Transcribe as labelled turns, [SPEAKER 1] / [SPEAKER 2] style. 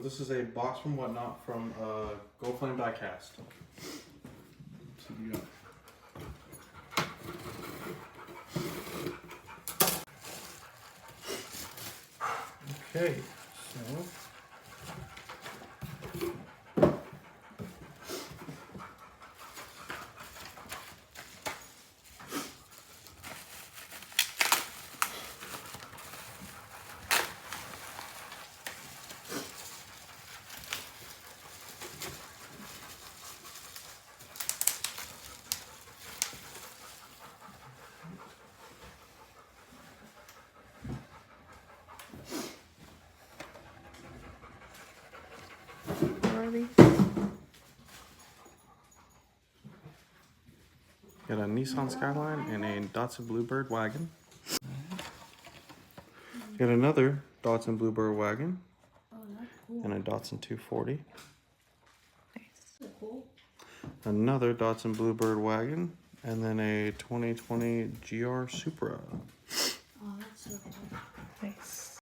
[SPEAKER 1] So this is a box from Whatnot from Gold Flame Diecast. So you got. Okay, so.
[SPEAKER 2] What are these?
[SPEAKER 1] Got a Nissan Skyline and a Datsun Bluebird wagon. Got another Datsun Bluebird wagon and a Datsun 240. Another Datsun Bluebird wagon and then a 2020 GR Supra.
[SPEAKER 2] Nice.